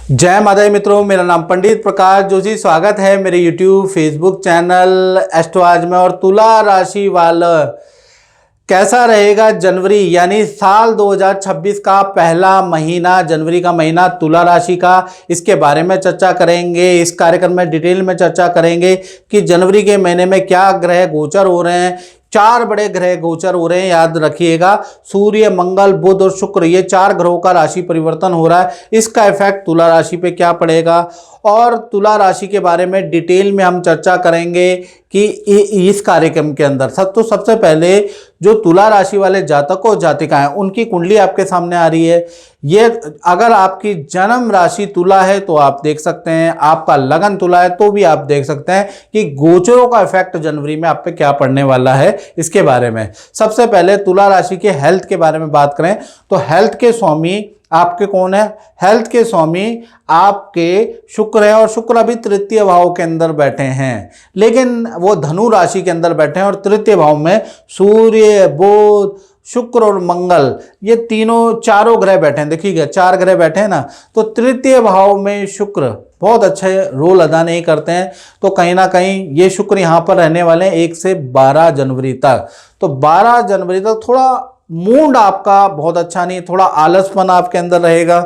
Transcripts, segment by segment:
जय माता दी मित्रों, मेरा नाम पंडित प्रकाश जोशी। स्वागत है मेरे YouTube फेसबुक चैनल एस्ट्रो आज में। और तुला राशि वाला कैसा रहेगा जनवरी यानी साल 2026 का पहला महीना, जनवरी का महीना तुला राशि का, इसके बारे में चर्चा करेंगे। इस कार्यक्रम में डिटेल में चर्चा करेंगे कि जनवरी के महीने में क्या ग्रह गोचर हो रहे हैं। 4 बड़े ग्रह गोचर हो रहे हैं, याद रखिएगा। सूर्य, मंगल, बुध और शुक्र, ये 4 ग्रहों का राशि परिवर्तन हो रहा है। इसका इफेक्ट तुला राशि पे क्या पड़ेगा और तुला राशि के बारे में डिटेल में हम चर्चा करेंगे कि इस कार्यक्रम के अंदर सबसे पहले जो तुला राशि वाले जातक और जातिकाएं, उनकी कुंडली आपके सामने आ रही है। ये अगर आपकी जन्म राशि तुला है तो आप देख सकते हैं, आपका लगन तुला है तो भी आप देख सकते हैं कि गोचरों का इफेक्ट जनवरी में आप पे क्या पड़ने वाला है। इसके बारे में सबसे पहले तुला राशि के हेल्थ के बारे में बात करें तो हेल्थ के स्वामी आपके कौन है? हेल्थ के स्वामी आपके शुक्र है, और शुक्र अभी तृतीय भाव के अंदर बैठे हैं, लेकिन वो धनु राशि के अंदर बैठे हैं। और तृतीय भाव में सूर्य, बुध, शुक्र और मंगल, ये चारों ग्रह बैठे हैं। देखिएगा 4 ग्रह बैठे हैं ना, तो तृतीय भाव में शुक्र बहुत अच्छे रोल अदा नहीं करते हैं। तो कहीं ना कहीं ये शुक्र यहाँ पर रहने वाले हैं 1 से 12 जनवरी तक। तो 12 जनवरी तक थोड़ा मूड आपका बहुत अच्छा नहीं, थोड़ा आलसपन आपके अंदर रहेगा,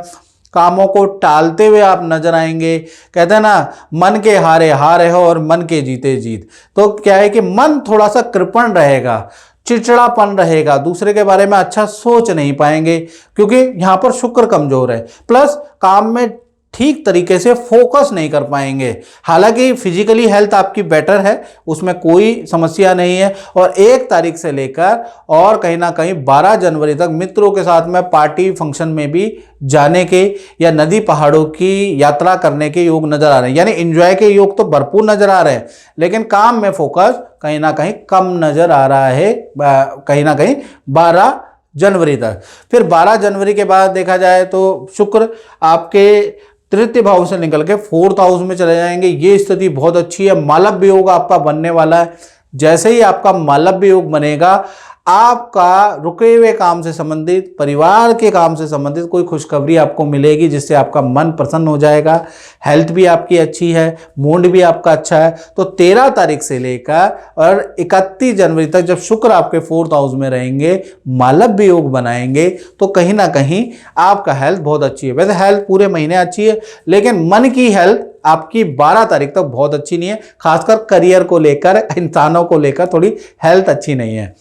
कामों को टालते हुए आप नजर आएंगे। कहते हैं ना, मन के हारे हारे हो और मन के जीते जीत। तो क्या है कि मन थोड़ा सा कृपण रहेगा, चिड़चिड़ापन रहेगा, दूसरे के बारे में अच्छा सोच नहीं पाएंगे क्योंकि यहाँ पर शुक्र कमजोर है। प्लस काम में ठीक तरीके से फोकस नहीं कर पाएंगे। हालांकि फिजिकली हेल्थ आपकी बेटर है, उसमें कोई समस्या नहीं है। और 1 तारीख से लेकर और कहीं ना कहीं 12 जनवरी तक मित्रों के साथ में पार्टी फंक्शन में भी जाने के या नदी पहाड़ों की यात्रा करने के योग नजर आ रहे हैं। यानी एंजॉय के योग तो भरपूर नजर आ रहे हैं, लेकिन काम में फोकस कहीं ना कहीं कम नजर आ रहा है, कहीं ना कहीं 12 जनवरी तक। फिर 12 जनवरी के बाद देखा जाए तो शुक्र आपके तृतीय भाव से निकल के 4th हाउस में चले जाएंगे। ये स्थिति बहुत अच्छी है। मालव्य योग आपका बनने वाला है। जैसे ही आपका मालव्य योग बनेगा, आपका रुके हुए काम से संबंधित, परिवार के काम से संबंधित कोई खुशखबरी आपको मिलेगी जिससे आपका मन प्रसन्न हो जाएगा। हेल्थ भी आपकी अच्छी है, मूड भी आपका अच्छा है। तो 13 तारीख से लेकर और 31 जनवरी तक जब शुक्र आपके 4th हाउस में रहेंगे, मालव्य योग बनाएंगे, तो कहीं ना कहीं आपका हेल्थ बहुत अच्छी है। वैसे हेल्थ पूरे महीने अच्छी है, लेकिन मन की हेल्थ आपकी 12 तारीख तक बहुत अच्छी नहीं है। खासकर करियर को लेकर, इंसानों को लेकर थोड़ी हेल्थ अच्छी नहीं है।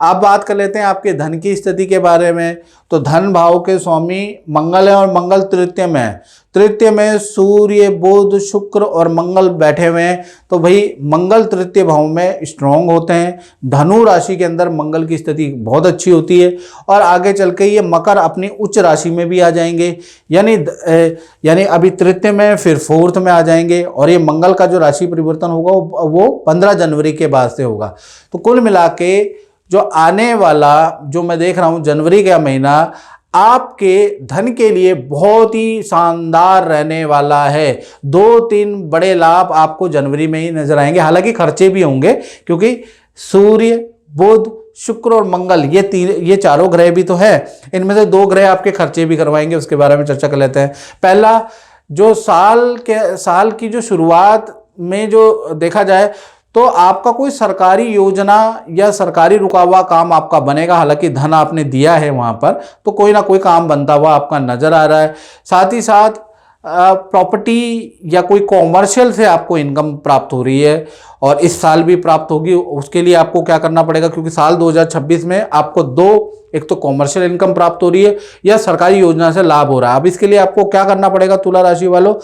अब बात कर लेते हैं आपके धन की स्थिति के बारे में। तो धन भाव के स्वामी मंगल है और मंगल तृतीय में है। तृतीय में सूर्य, बुध, शुक्र और मंगल बैठे हुए हैं। तो भाई मंगल तृतीय भाव में स्ट्रांग होते हैं। धनु राशि के अंदर मंगल की स्थिति बहुत अच्छी होती है और आगे चल के ये मकर अपनी उच्च राशि में भी आ जाएंगे। यानी अभी तृतीय में, फिर 4th में आ जाएंगे। और ये मंगल का जो राशि परिवर्तन होगा वो 15 जनवरी के बाद से होगा। तो कुल मिला के जो आने वाला, जो मैं देख रहा हूं जनवरी का महीना, आपके धन के लिए बहुत ही शानदार रहने वाला है। 2-3 बड़े लाभ आपको जनवरी में ही नजर आएंगे। हालांकि खर्चे भी होंगे क्योंकि सूर्य, बुध, शुक्र और मंगल, ये चारों ग्रह भी तो है। इनमें से 2 ग्रह आपके खर्चे भी करवाएंगे। उसके बारे में चर्चा कर लेते हैं। पहला, जो साल की जो शुरुआत में जो देखा जाए तो आपका कोई सरकारी योजना या सरकारी रुका हुआ काम आपका बनेगा। हालांकि धन आपने दिया है वहां पर, तो कोई ना कोई काम बनता हुआ आपका नजर आ रहा है। साथ ही साथ प्रॉपर्टी या कोई कॉमर्शियल से आपको इनकम प्राप्त हो रही है और इस साल भी प्राप्त होगी। उसके लिए आपको क्या करना पड़ेगा, क्योंकि साल 2026 में आपको 2, एक तो कॉमर्शियल इनकम प्राप्त हो रही है या सरकारी योजना से लाभ हो रहा है। अब इसके लिए आपको क्या करना पड़ेगा तुला राशि वालों,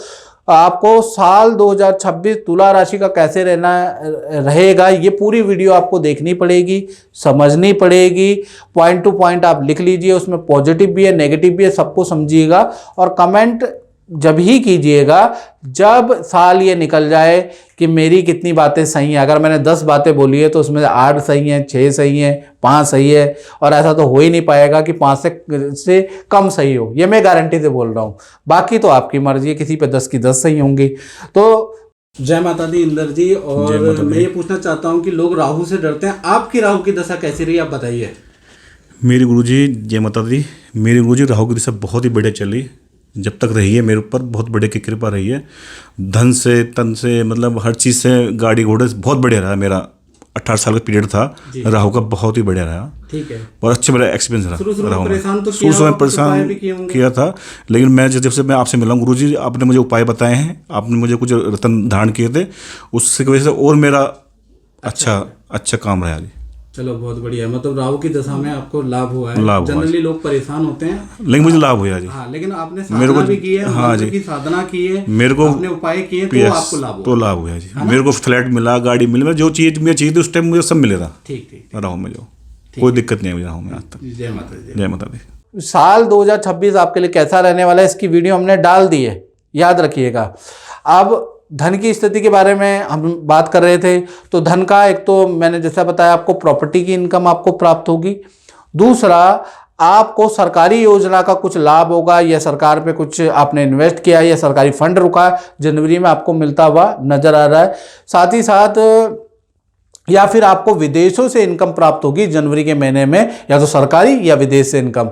आपको साल 2026 तुला राशि का कैसे रहेगा, ये पूरी वीडियो आपको देखनी पड़ेगी, समझनी पड़ेगी। पॉइंट टू पॉइंट आप लिख लीजिए, उसमें पॉजिटिव भी है, नेगेटिव भी है, सबको समझिएगा। और कमेंट जब ही कीजिएगा जब साल ये निकल जाए कि मेरी कितनी बातें सही हैं। अगर मैंने 10 बातें बोली है तो उसमें 8 सही हैं, 6 सही हैं, 5 सही है। और ऐसा तो हो ही नहीं पाएगा कि 5 से कम सही हो, ये मैं गारंटी से बोल रहा हूँ। बाकी तो आपकी मर्जी है, किसी पे 10 की 10 सही होंगी। तो जय माता दी इंदर जी। और मैं ये पूछना चाहता हूँ कि लोग राहु से डरते हैं, आपकी राहु की दशा कैसी रही, आप बताइए। मेरी गुरुजी, जय माता दी, मेरी गुरुजी राहु की दशा बहुत ही बढ़िया चली। जब तक रही है मेरे ऊपर, बहुत बड़े की कृपा रही है। धन से तन से मतलब हर चीज़ से, गाड़ी घोड़े से बहुत बढ़िया रहा मेरा। 18 साल का पीरियड था राहु का, बहुत ही बढ़िया रहा। ठीक है, बहुत अच्छा मेरा एक्सपीरियंस रहा। शुरू में परेशान तो शुरू में परेशान किया था, लेकिन मैं जब से मैं आपसे मिला हूँ गुरुजी, आपने मुझे उपाय बताए हैं, आपने मुझे कुछ रतन धारण किए थे, उससे की वजह से और मेरा अच्छा काम रहा जी। चलो बहुत बढ़िया, मतलब राहु की दशा में आपको लाभ हुआ है। लाभ जनरली लोग परेशान होते हैं, लेकिन मुझे लाभ हुआ जी। हाँ, लेकिन आपने साधना भी की है, हाँ जी, की साधना की है, मेरे को आपने उपाय किए तो आपको लाभ हुआ। तो लाभ हुआ जी, मेरे को फ्लैट मिला, गाड़ी मिली, जो चीज़ मुझे चाहिए थी उस टाइम मुझे सब मिले था। ठीक राहु में जो कोई दिक्कत नहीं है मुझे राहु में आज तक। जय माता दी। जय माता दी। साल 2026 आपके लिए कैसा रहने वाला है, इसकी वीडियो हमने डाल दी है, याद रखिएगा। अब धन की स्थिति के बारे में हम बात कर रहे थे, तो धन का एक तो मैंने जैसा बताया आपको प्रॉपर्टी की इनकम आपको प्राप्त होगी। दूसरा, आपको सरकारी योजना का कुछ लाभ होगा, या सरकार पे कुछ आपने इन्वेस्ट किया या सरकारी फंड रुका जनवरी में आपको मिलता हुआ नजर आ रहा है। साथ ही साथ या फिर आपको विदेशों से इनकम प्राप्त होगी जनवरी के महीने में, या तो सरकारी या विदेश से इनकम।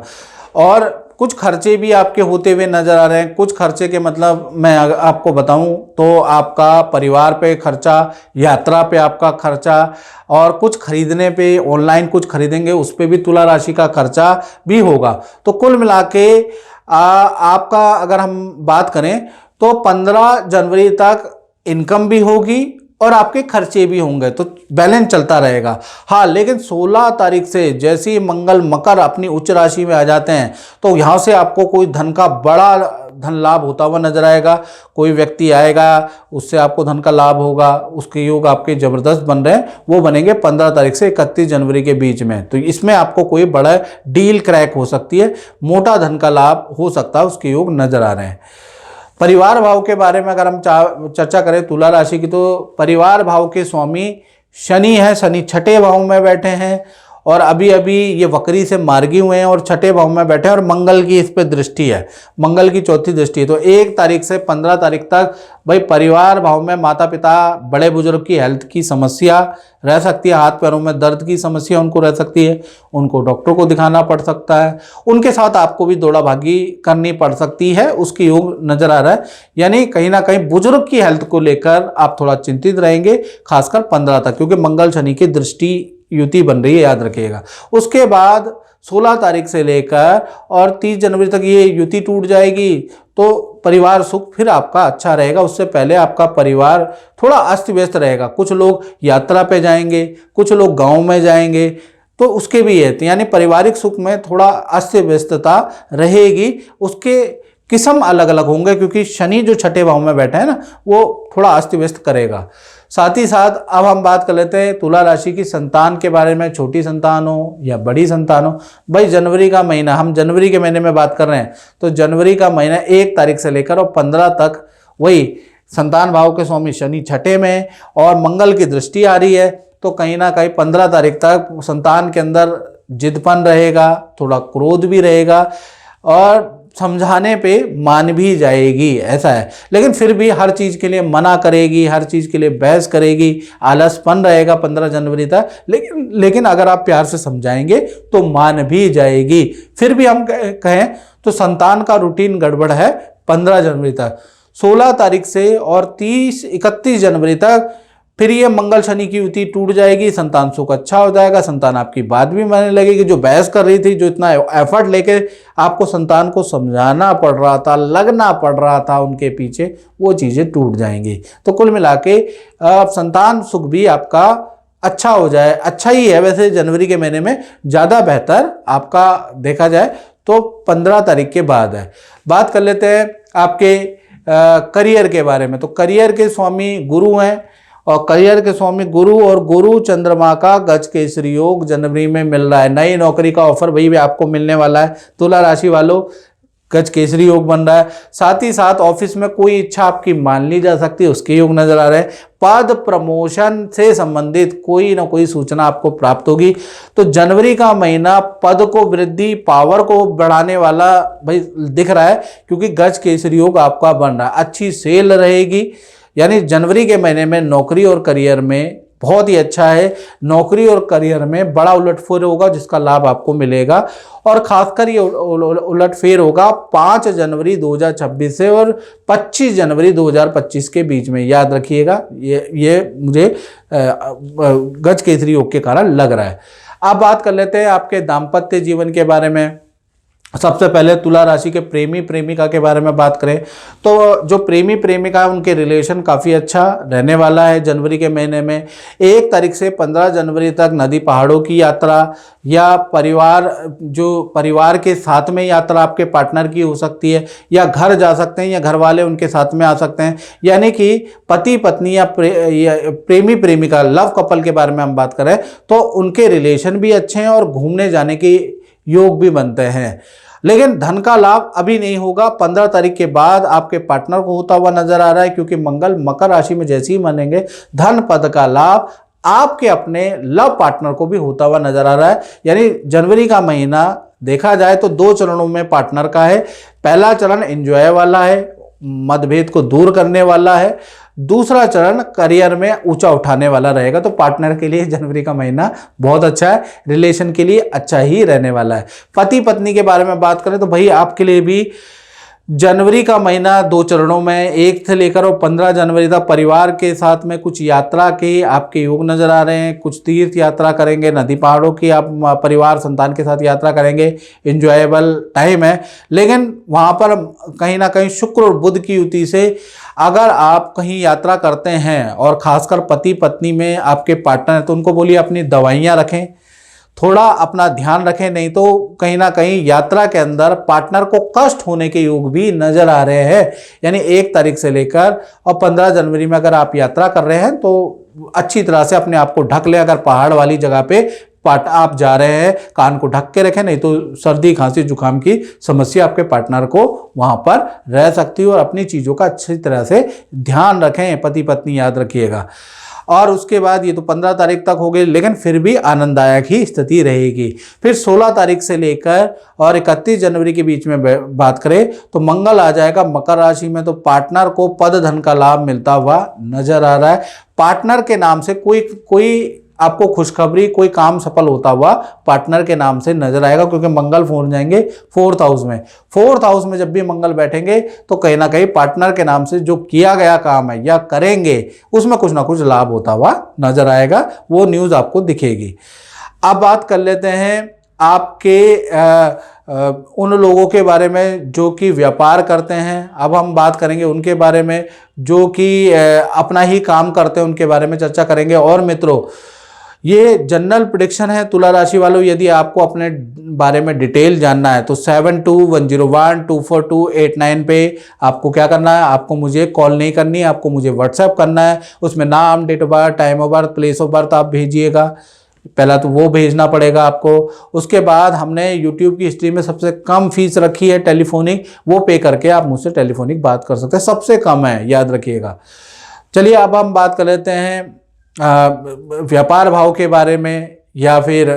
और कुछ खर्चे भी आपके होते हुए नजर आ रहे हैं। कुछ खर्चे के मतलब मैं आपको बताऊं तो आपका परिवार पे खर्चा, यात्रा पे आपका खर्चा, और कुछ खरीदने पे, ऑनलाइन कुछ खरीदेंगे उस पे भी तुला राशि का खर्चा भी होगा। तो कुल मिला के आपका अगर हम बात करें तो 15 जनवरी तक इनकम भी होगी और आपके खर्चे भी होंगे, तो बैलेंस चलता रहेगा। हाँ, लेकिन 16 तारीख से जैसे ही मंगल मकर अपनी उच्च राशि में आ जाते हैं, तो यहाँ से आपको कोई धन का बड़ा धन लाभ होता हुआ नजर आएगा। कोई व्यक्ति आएगा, उससे आपको धन का लाभ होगा, उसके योग आपके जबरदस्त बन रहे हैं, वो बनेंगे 15 तारीख से 31 जनवरी के बीच में। तो इसमें आपको कोई बड़ा डील क्रैक हो सकती है, मोटा धन का लाभ हो सकता है, उसके योग नजर आ रहे हैं। परिवार भाव के बारे में अगर हम चर्चा करें तुला राशि की, तो परिवार भाव के स्वामी शनि है। शनि छठे भाव में बैठे हैं और अभी अभी ये वक्री से मार्गी हुए हैं और छठे भाव में बैठे हैं, और मंगल की इस पे दृष्टि है, मंगल की चौथी दृष्टि है। तो 1 तारीख से 15 तारीख तक भाई परिवार भाव में माता पिता, बड़े बुजुर्ग की हेल्थ की समस्या रह सकती है, हाथ पैरों में दर्द की समस्या उनको रह सकती है, उनको डॉक्टर को दिखाना पड़ सकता है, उनके साथ आपको भी दौड़ा भागी करनी पड़ सकती है, उसकी योग नजर आ रहा है। यानी कहीं ना कहीं बुजुर्ग की हेल्थ को लेकर आप थोड़ा चिंतित रहेंगे, खासकर 15 तक, क्योंकि मंगल शनि की दृष्टि युति बन रही है, याद रखिएगा। उसके बाद 16 तारीख से लेकर और 30 जनवरी तक ये युति टूट जाएगी, तो परिवार सुख फिर आपका अच्छा रहेगा। उससे पहले आपका परिवार थोड़ा अस्त व्यस्त रहेगा। कुछ लोग यात्रा पे जाएंगे, कुछ लोग गांव में जाएंगे, तो उसके भी है, यानी पारिवारिक सुख में थोड़ा अस्त व्यस्तता रहेगी। उसके किस्म अलग अलग होंगे, क्योंकि शनि जो छठे भाव में बैठा है ना, वो थोड़ा अस्त व्यस्त करेगा। साथ ही साथ अब हम बात कर लेते हैं तुला राशि की संतान के बारे में, छोटी संतान हो या बड़ी संतान हो। भाई जनवरी का महीना, हम जनवरी के महीने में बात कर रहे हैं, तो जनवरी का महीना 1 तारीख से लेकर और 15 तक वही संतान भाव के स्वामी शनि छठे में और मंगल की दृष्टि आ रही है, तो कहीं ना कहीं 15 तारीख तक संतान के अंदर जिदपन रहेगा, थोड़ा क्रोध भी रहेगा और समझाने पे मान भी जाएगी, ऐसा है। लेकिन फिर भी हर चीज़ के लिए मना करेगी, हर चीज़ के लिए बहस करेगी, आलसपन रहेगा 15 जनवरी तक। लेकिन अगर आप प्यार से समझाएंगे तो मान भी जाएगी। फिर भी हम कहें तो संतान का रूटीन गड़बड़ है 15 जनवरी तक। 16 तारीख से और 31 जनवरी तक फिर ये मंगल शनि की युति टूट जाएगी, संतान सुख अच्छा हो जाएगा, संतान आपकी बात भी मानने लगेगी। जो बहस कर रही थी, जो इतना एफर्ट लेके आपको संतान को समझाना पड़ रहा था, लगना पड़ रहा था उनके पीछे, वो चीज़ें टूट जाएंगी। तो कुल मिला के संतान सुख भी आपका अच्छा हो जाए, अच्छा ही है वैसे जनवरी के महीने में, ज़्यादा बेहतर आपका देखा जाए तो 15 तारीख के बाद है। बात कर लेते हैं आपके करियर के बारे में। तो करियर के स्वामी गुरु हैं, और करियर के स्वामी गुरु और गुरु चंद्रमा का गज केसरी योग जनवरी में मिल रहा है। नई नौकरी का ऑफर भाई भी आपको मिलने वाला है तुला राशि वालों, गज केसरी योग बन रहा है। साथ ही साथ ऑफिस में कोई इच्छा आपकी मान ली जा सकती है, उसके योग नजर आ रहे हैं। पद प्रमोशन से संबंधित कोई ना कोई सूचना आपको प्राप्त होगी। तो जनवरी का महीना पद को वृद्धि, पावर को बढ़ाने वाला भाई दिख रहा है, क्योंकि गज केसरी योग आपका बन रहा है। अच्छी सेल रहेगी, यानी जनवरी के महीने में नौकरी और करियर में बहुत ही अच्छा है। नौकरी और करियर में बड़ा उलटफेर होगा जिसका लाभ आपको मिलेगा, और खासकर ये उलटफेर होगा 5 जनवरी 2026 से और 25 जनवरी 2025 के बीच में। याद रखिएगा, ये मुझे गज केसरी योग के कारण लग रहा है। अब बात कर लेते हैं आपके दाम्पत्य जीवन के बारे में। सबसे पहले तुला राशि के प्रेमी प्रेमिका के बारे में बात करें तो जो प्रेमी प्रेमिका है उनके रिलेशन काफ़ी अच्छा रहने वाला है जनवरी के महीने में। 1 तारीख से 15 जनवरी तक नदी पहाड़ों की यात्रा या परिवार के साथ में यात्रा आपके पार्टनर की हो सकती है, या घर जा सकते हैं या घर वाले उनके साथ में आ सकते हैं। यानी कि पति पत्नी या प्रेमी प्रेमिका लव कपल के बारे में हम बात करें तो उनके रिलेशन भी अच्छे हैं और घूमने जाने की योग भी बनते हैं। लेकिन धन का लाभ अभी नहीं होगा, 15 तारीख के बाद आपके पार्टनर को होता हुआ नजर आ रहा है, क्योंकि मंगल मकर राशि में जैसे ही बनेंगे धन पद का लाभ आपके अपने लव पार्टनर को भी होता हुआ नजर आ रहा है। यानी जनवरी का महीना देखा जाए तो 2 चरणों में पार्टनर का है। पहला चरण एंजॉय वाला है, मतभेद को दूर करने वाला है। दूसरा चरण करियर में ऊंचा उठाने वाला रहेगा। तो पार्टनर के लिए जनवरी का महीना बहुत अच्छा है, रिलेशन के लिए अच्छा ही रहने वाला है। पति पत्नी के बारे में बात करें तो भाई आपके लिए भी जनवरी का महीना 2 चरणों में 1 से लेकर और 15 जनवरी तक परिवार के साथ में कुछ यात्रा के आपके योग नजर आ रहे हैं। कुछ तीर्थ यात्रा करेंगे, नदी पहाड़ों की आप परिवार संतान के साथ यात्रा करेंगे, इंजॉयबल टाइम है। लेकिन वहाँ पर कहीं ना कहीं शुक्र और बुध की युति से अगर आप कहीं यात्रा करते हैं और खासकर पति पत्नी में आपके पार्टनर हैं तो उनको बोलिए अपनी दवाइयाँ रखें, थोड़ा अपना ध्यान रखें, नहीं तो कहीं ना कहीं यात्रा के अंदर पार्टनर को कष्ट होने के योग भी नजर आ रहे हैं। यानी 1 तारीख से लेकर और 15 जनवरी में अगर आप यात्रा कर रहे हैं तो अच्छी तरह से अपने आप को ढक लें। अगर पहाड़ वाली जगह पे आप जा रहे हैं कान को ढक के रखें, नहीं तो सर्दी खांसी जुकाम की समस्या आपके पार्टनर को वहां पर रह सकती है। और अपनी चीज़ों का अच्छी तरह से ध्यान रखें पति पत्नी, याद रखिएगा। और उसके बाद ये तो 15 तारीख तक हो गई, लेकिन फिर भी आनंददायक ही स्थिति रहेगी। फिर 16 तारीख से लेकर और 31 जनवरी के बीच में बात करें तो मंगल आ जाएगा मकर राशि में। तो पार्टनर को पद धन का लाभ मिलता हुआ नजर आ रहा है। पार्टनर के नाम से कोई आपको खुशखबरी, कोई काम सफल होता हुआ पार्टनर के नाम से नजर आएगा, क्योंकि मंगल पहुंच जाएंगे 4th हाउस में। 4th हाउस में जब भी मंगल बैठेंगे तो कहीं ना कहीं पार्टनर के नाम से जो किया गया काम है या करेंगे उसमें कुछ ना कुछ लाभ होता हुआ नजर आएगा, वो न्यूज़ आपको दिखेगी। अब बात कर लेते हैं आपके उन लोगों के बारे में जो कि व्यापार करते हैं। अब हम बात करेंगे उनके बारे में जो कि अपना ही काम करते हैं, उनके बारे में चर्चा करेंगे। और मित्रों, ये जनरल प्रेडिक्शन है तुला राशि वालों। यदि आपको अपने बारे में डिटेल जानना है तो 7210124289 पे आपको क्या करना है, आपको मुझे कॉल नहीं करनी है, आपको मुझे व्हाट्सएप करना है। उसमें नाम, date of birth, time of birth, place of birth आप भेजिएगा। पहला तो वो भेजना पड़ेगा आपको। उसके बाद हमने YouTube की हिस्ट्री में सबसे कम फीस रखी है टेलीफोनिक, वो पे करके आप मुझसे टेलीफोनिक बात कर सकते हैं, सबसे कम है, याद रखिएगा। चलिए अब हम बात कर लेते हैं व्यापार भाव के बारे में, या फिर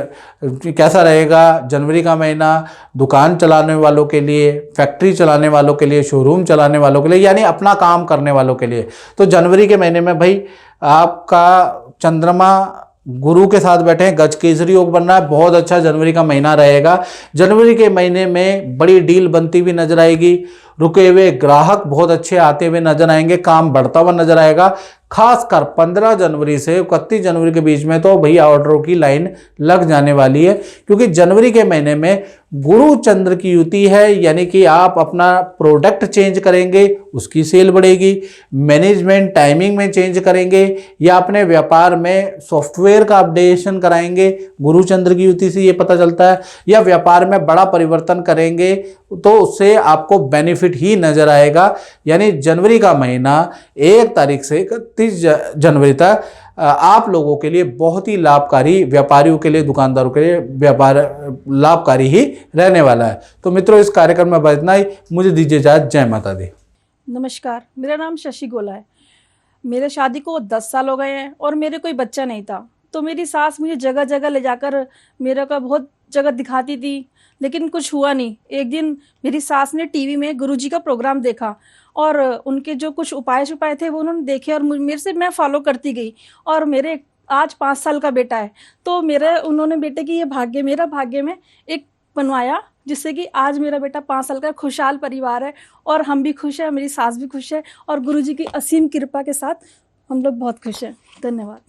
कैसा रहेगा जनवरी का महीना दुकान चलाने वालों के लिए, फैक्ट्री चलाने वालों के लिए, शोरूम चलाने वालों के लिए, यानी अपना काम करने वालों के लिए। तो जनवरी के महीने में भाई आपका चंद्रमा गुरु के साथ बैठे हैं, गज केसरी योग बन रहा है, बहुत अच्छा जनवरी का महीना रहेगा। जनवरी के महीने में बड़ी डील बनती हुई नजर आएगी, रुके हुए ग्राहक बहुत अच्छे आते हुए नजर आएंगे, काम बढ़ता हुआ नजर आएगा। खासकर 15 जनवरी से 31 जनवरी के बीच में तो भैया ऑर्डरों की लाइन लग जाने वाली है, क्योंकि जनवरी के महीने में गुरु चंद्र की युति है। यानी कि आप अपना प्रोडक्ट चेंज करेंगे, उसकी सेल बढ़ेगी। मैनेजमेंट टाइमिंग में चेंज करेंगे या अपने व्यापार में सॉफ्टवेयर का अपडेशन कराएंगे, गुरु चंद्र की युति से ये पता चलता है। या व्यापार में बड़ा परिवर्तन करेंगे तो उससे आपको बेनिफिट ही नजर आएगा। यानी जनवरी का महीना 1 तारीख से 31 जनवरी तक आप लोगों के लिए बहुत ही लाभकारी, व्यापारियों के लिए, दुकानदारों के लिए व्यापार लाभकारी ही रहने वाला है। तो मित्रों, इस कार्यक्रम में बस इतना ही। मुझे दीजिए इजाजत। जय माता दी। नमस्कार, मेरा नाम शशि गोला है। मेरे शादी को 10 साल हो गए हैं और मेरे कोई बच्चा नहीं था। तो मेरी सास मुझे जगह जगह ले जाकर मेरे को बहुत जगह दिखाती थी, लेकिन कुछ हुआ नहीं। एक दिन मेरी सास ने टीवी में गुरुजी का प्रोग्राम देखा और उनके जो कुछ उपाय थे वो उन्होंने देखे और मेरे से मैं फॉलो करती गई और मेरे आज 5 साल का बेटा है। तो मेरे उन्होंने बेटे की ये भाग्य, मेरा भाग्य में एक बनवाया, जिससे कि आज मेरा बेटा 5 साल का खुशहाल परिवार है और हम भी खुश हैं, मेरी सास भी खुश है और गुरुजी की असीम कृपा के साथ हम लोग बहुत खुश हैं। धन्यवाद।